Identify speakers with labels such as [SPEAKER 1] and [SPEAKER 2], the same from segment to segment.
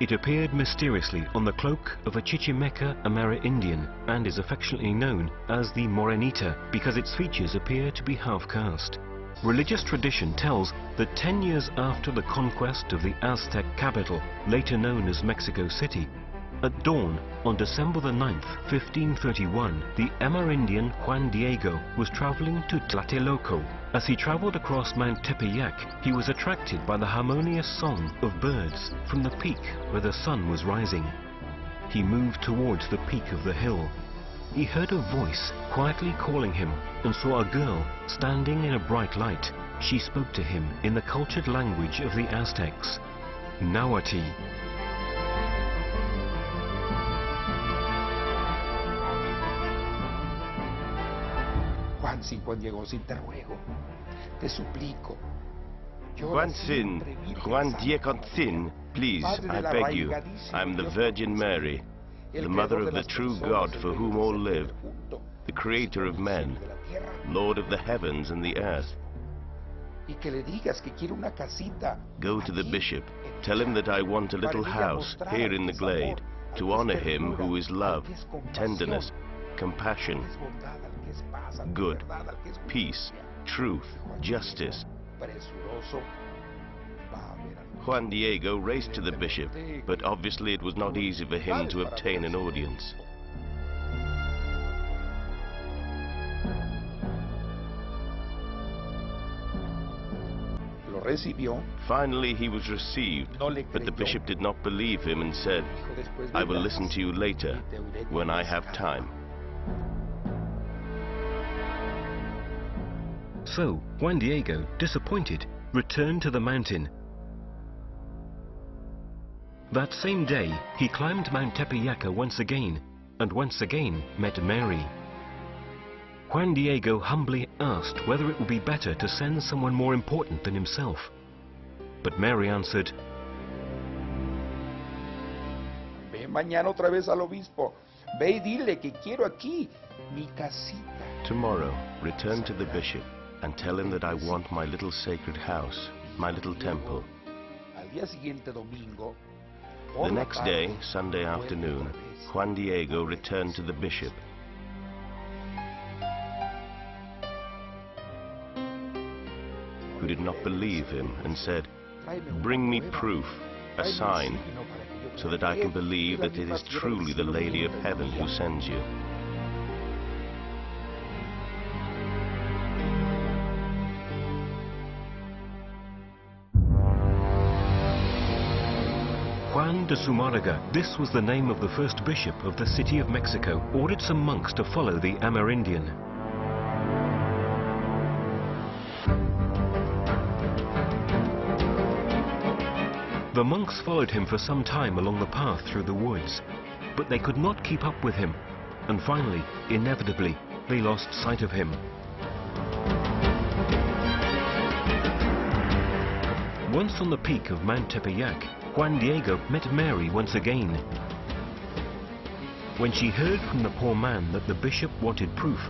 [SPEAKER 1] It appeared mysteriously on the cloak of a Chichimeca Amerindian and is affectionately known as the Morenita because its features appear to be half-caste. Religious tradition tells that 10 years after the conquest of the Aztec capital, later known as Mexico City, at dawn on December the 9th, 1531, the Amerindian Juan Diego was traveling to Tlatelolco. As he traveled across Mount Tepeyac, he was attracted by the harmonious song of birds from the peak where the sun was rising. He moved towards the peak of the hill. He heard a voice quietly calling him and saw a girl standing in a bright light. She spoke to him in the cultured language of the Aztecs, Nahuatl.
[SPEAKER 2] Juan Diego, sin te ruego, te suplico.
[SPEAKER 3] Juan Diego, please, I beg you, I am the Virgin Mary, the mother of the true God for whom all live, the creator of men, Lord of the heavens and the earth. Go to the bishop, tell him that I want a little house here in the glade, to honor him who is love, tenderness, compassion, good, peace, truth, justice. Juan Diego raced to the bishop, but obviously it was not easy for him to obtain an audience. Finally he was received, but the bishop did not believe him and said, "I will listen to you later, when I have time."
[SPEAKER 1] So, Juan Diego, disappointed, returned to the mountain. That same day, he climbed Mount Tepeyac once again, and once again met Mary. Juan Diego humbly asked whether it would be better to send someone more important than himself. But Mary answered,
[SPEAKER 2] Ve mañana otra vez al obispo. Ve y dile que quiero aquí mi casita.
[SPEAKER 3] Tomorrow, return to the bishop and tell him that I want my little sacred house, my little temple. The next day, Sunday afternoon, Juan Diego returned to the bishop. Who did not believe him and said, "Bring me proof, a sign, so that I can believe that it is truly the Lady of Heaven who sends you."
[SPEAKER 1] Juan de Zumárraga, this was the name of the first bishop of the city of Mexico, ordered some monks to follow the Amerindian. The monks followed him for some time along the path through the woods, but they could not keep up with him, and finally, inevitably, they lost sight of him. Once on the peak of Mount Tepeyac, Juan Diego met Mary once again. When she heard from the poor man that the bishop wanted proof,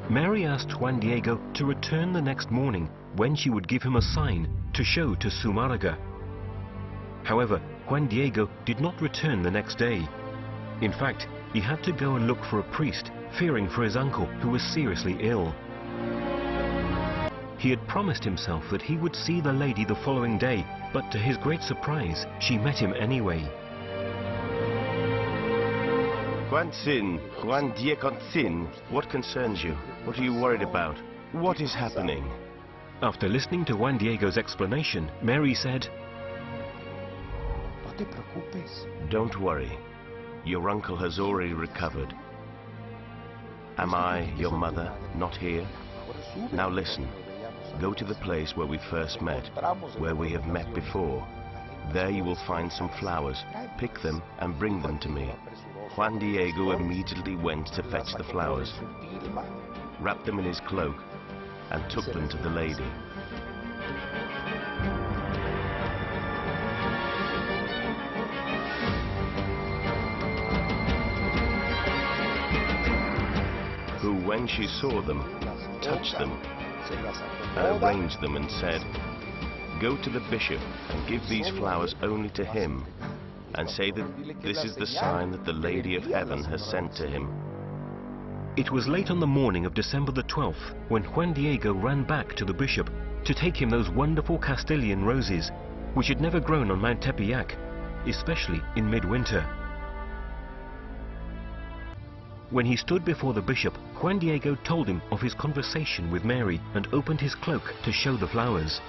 [SPEAKER 1] Mary asked Juan Diego to return the next morning when she would give him a sign to show to Zumárraga. However, Juan Diego did not return the next day. In fact, he had to go and look for a priest, fearing for his uncle, who was seriously ill. He had promised himself that he would see the lady the following day, but to his great surprise, she met him anyway.
[SPEAKER 3] Juan Diego, what concerns you? What are you worried about? What is happening?
[SPEAKER 1] After listening to Juan Diego's explanation, Mary said,
[SPEAKER 3] "Don't worry. Your uncle has already recovered. Am I, your mother, not here? Now listen. Go to the place where we first met, where we have met before. There you will find some flowers. Pick them and bring them to me." Juan Diego immediately went to fetch the flowers, wrapped them in his cloak, and took them to the lady. Who, when she saw them, touched them, and arranged them and said, "Go to the bishop and give these flowers only to him. and say that this is the sign that the Lady of Heaven has sent to him.
[SPEAKER 1] It was late on the morning of December the 12th when Juan Diego ran back to the bishop to take him those wonderful Castilian roses, which had never grown on Mount Tepeyac, especially in midwinter. When he stood before the bishop, Juan Diego told him of his conversation with Mary and opened his cloak to show the flowers.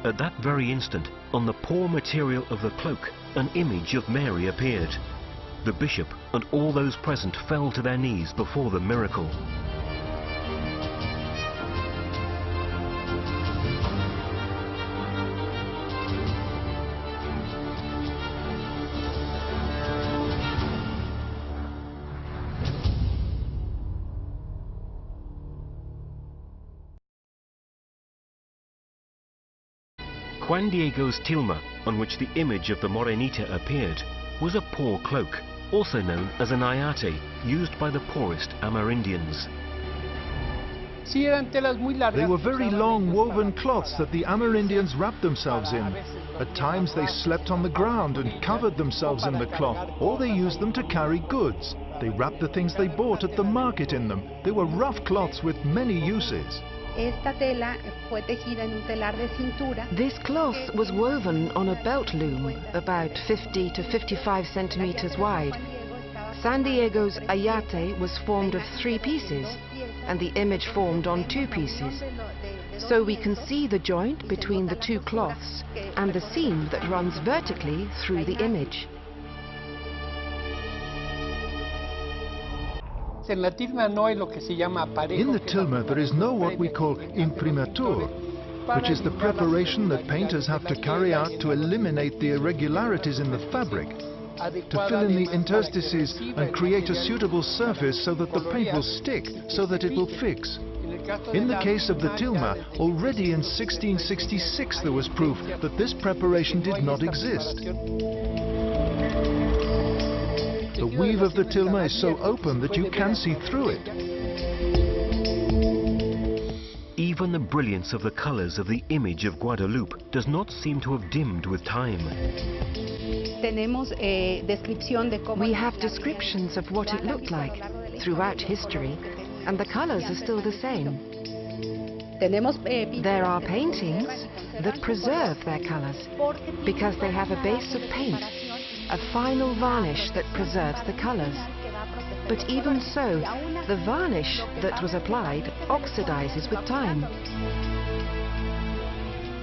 [SPEAKER 1] At that very instant, on the poor material of the cloak, an image of Mary appeared. The bishop and all those present fell to their knees before the miracle. Juan Diego's tilma, on which the image of the Morenita appeared, was a poor cloak, also known as an ayate, used by the poorest Amerindians.
[SPEAKER 4] They were very long woven cloths that the Amerindians wrapped themselves in. At times they slept on the ground and covered themselves in the cloth, or they used them to carry goods. They wrapped the things they bought at the market in them. They were rough cloths with many uses.
[SPEAKER 5] This cloth was woven on a belt loom about 50 to 55 centimeters wide. San Diego's ayate was formed of 3 pieces, and the image formed on 2 pieces. So we can see the joint between the 2 cloths and the seam that runs vertically through the image.
[SPEAKER 4] In the tilma there is no what we call imprimatur, which is the preparation that painters have to carry out to eliminate the irregularities in the fabric, to fill in the interstices and create a suitable surface so that the paint will stick, so that it will fix. In the case of the tilma, already in 1666 there was proof that this preparation did not exist. The weave of the tilma is so open that you can see through it.
[SPEAKER 1] Even the brilliance of the colors of the image of Guadalupe does not seem to have dimmed with time.
[SPEAKER 5] We have descriptions of what it looked like throughout history, and the colors are still the same. There are paintings that preserve their colors because they have a base of paint, a final varnish that preserves the colors. But even so, the varnish that was applied oxidizes with time.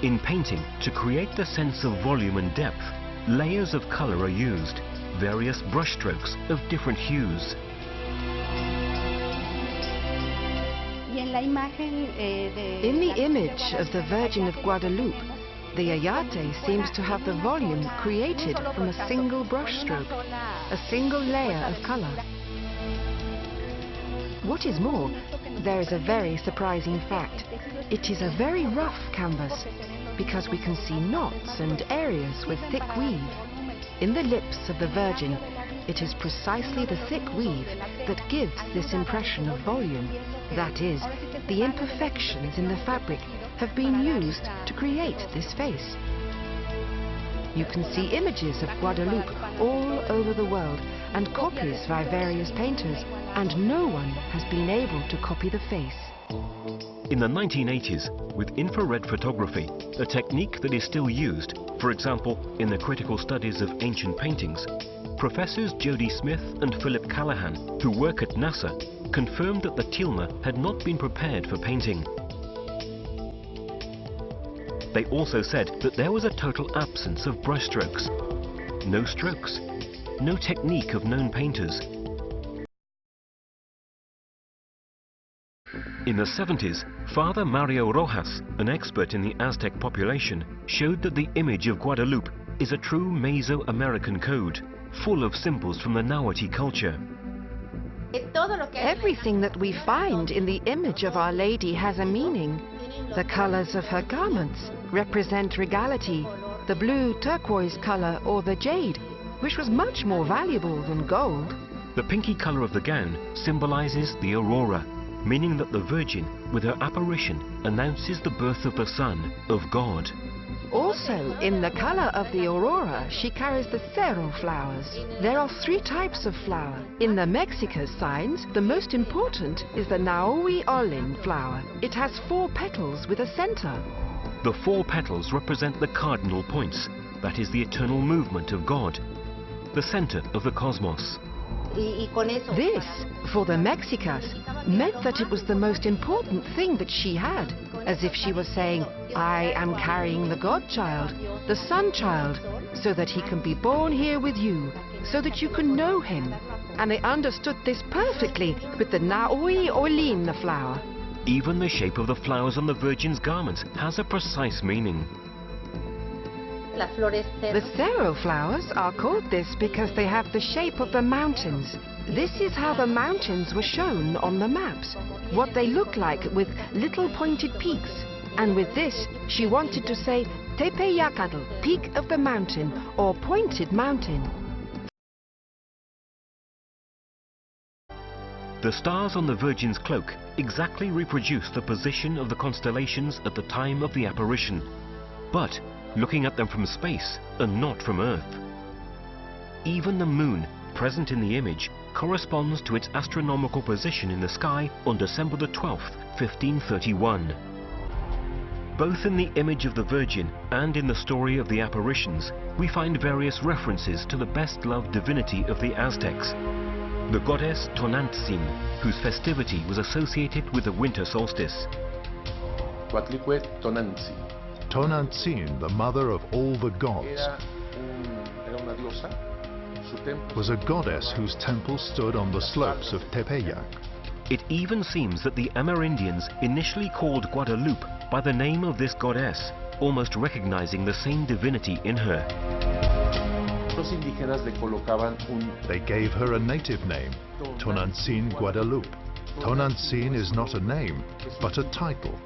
[SPEAKER 1] In painting, to create the sense of volume and depth, layers of color are used, various brushstrokes of different hues.
[SPEAKER 5] In the image of the Virgin of Guadalupe, the ayate seems to have the volume created from a single brushstroke, a single layer of color. What is more, there is a very surprising fact. It is a very rough canvas, because we can see knots and areas with thick weave. In the lips of the Virgin, it is precisely the thick weave that gives this impression of volume. That is, the imperfections in the fabric have been used to create this face. You can see images of Guadalupe all over the world and copies by various painters, and no one has been able to copy the face.
[SPEAKER 1] In the 1980s, with infrared photography, a technique that is still used, for example, in the critical studies of ancient paintings, Professors Jody Smith and Philip Callahan, who work at NASA, confirmed that the tilma had not been prepared for painting. They also said that there was a total absence of brushstrokes, no strokes, no technique of known painters. In the 70s, Father Mario Rojas, an expert in the Aztec population, showed that the image of Guadalupe is a true Mesoamerican code, full of symbols from the Nahuatl culture.
[SPEAKER 5] Everything that we find in the image of Our Lady has a meaning. The colors of her garments represent regality, the blue turquoise color or the jade, which was much more valuable than gold.
[SPEAKER 1] The pinky color of the gown symbolizes the aurora, meaning that the Virgin, with her apparition, announces the birth of the Son, of God.
[SPEAKER 5] Also, in the color of the aurora, she carries the cerro flowers. There are 3 types of flower. In the Mexica signs, the most important is the Naui Olin flower. It has 4 petals with a center.
[SPEAKER 1] The 4 petals represent the cardinal points, that is the eternal movement of God, the center of the cosmos.
[SPEAKER 5] This, for the Mexicas, meant that it was the most important thing that she had, as if she was saying, I am carrying the God-child, the Sun-child, so that he can be born here with you, so that you can know him. And they understood this perfectly with the Naui Olin flower.
[SPEAKER 1] Even the shape of the flowers on the Virgin's garments has a precise meaning.
[SPEAKER 5] The cerro flowers are called this because they have the shape of the mountains. This is how the mountains were shown on the maps, what they look like with little pointed peaks. And with this, she wanted to say Tepeyacatl, peak of the mountain, or pointed mountain.
[SPEAKER 1] The stars on the Virgin's cloak exactly reproduce the position of the constellations at the time of the apparition, but looking at them from space and not from Earth. Even the moon, present in the image, corresponds to its astronomical position in the sky on December the 12th, 1531. Both in the image of the Virgin and in the story of the apparitions, we find various references to the best-loved divinity of the Aztecs, the goddess Tonantzin, whose festivity was associated with the winter solstice.
[SPEAKER 4] Tonantzin, the mother of all the gods, was a goddess whose temple stood on the slopes of Tepeyac.
[SPEAKER 1] It even seems that the Amerindians initially called Guadalupe by the name of this goddess, almost recognizing the same divinity in her.
[SPEAKER 4] They gave her a native name, Tonantzin Guadalupe. Tonantzin is not a name, but a title.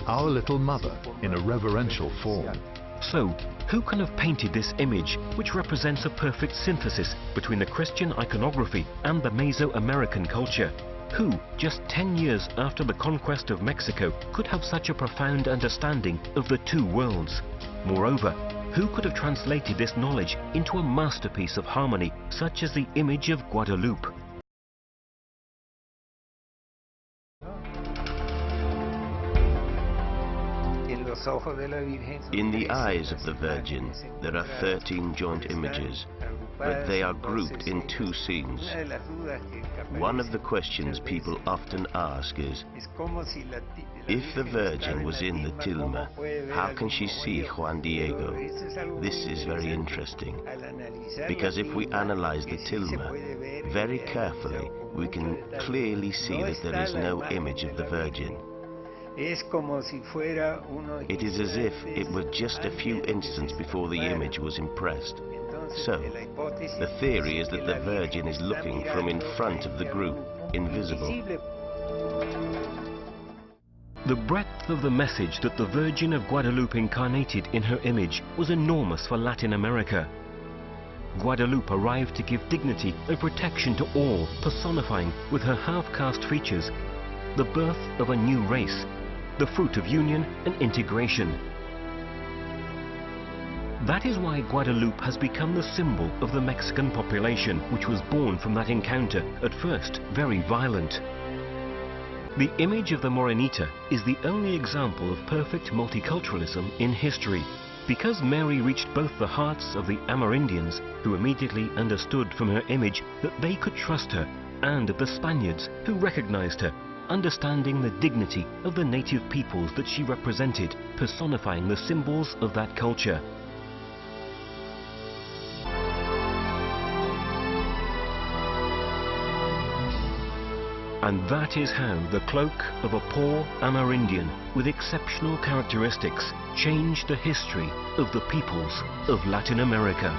[SPEAKER 4] Our little mother, in a reverential form.
[SPEAKER 1] So, who can have painted this image, which represents a perfect synthesis between the Christian iconography and the Mesoamerican culture? Who, just 10 years after the conquest of Mexico, could have such a profound understanding of the 2 worlds? Moreover, who could have translated this knowledge into a masterpiece of harmony, such as the image of Guadalupe?
[SPEAKER 3] In the eyes of the Virgin, there are 13 joint images, but they are grouped in 2 scenes. One of the questions people often ask is, if the Virgin was in the tilma, how can she see Juan Diego? This is very interesting, because if we analyze the tilma very carefully, we can clearly see that there is no image of the Virgin. It is as if it were just a few instants before the image was impressed. So, the theory is that the Virgin is looking from in front of the group, invisible.
[SPEAKER 1] The breadth of the message that the Virgin of Guadalupe incarnated in her image was enormous for Latin America. Guadalupe arrived to give dignity and protection to all, personifying, with her half-caste features, the birth of a new race, the fruit of union and integration. That is why Guadalupe has become the symbol of the Mexican population, which was born from that encounter, at first very violent. The image of the Morenita is the only example of perfect multiculturalism in history, because Mary reached both the hearts of the Amerindians, who immediately understood from her image that they could trust her, and of the Spaniards, who recognized her, understanding the dignity of the native peoples that she represented, personifying the symbols of that culture. And that is how the cloak of a poor Amerindian with exceptional characteristics changed the history of the peoples of Latin America.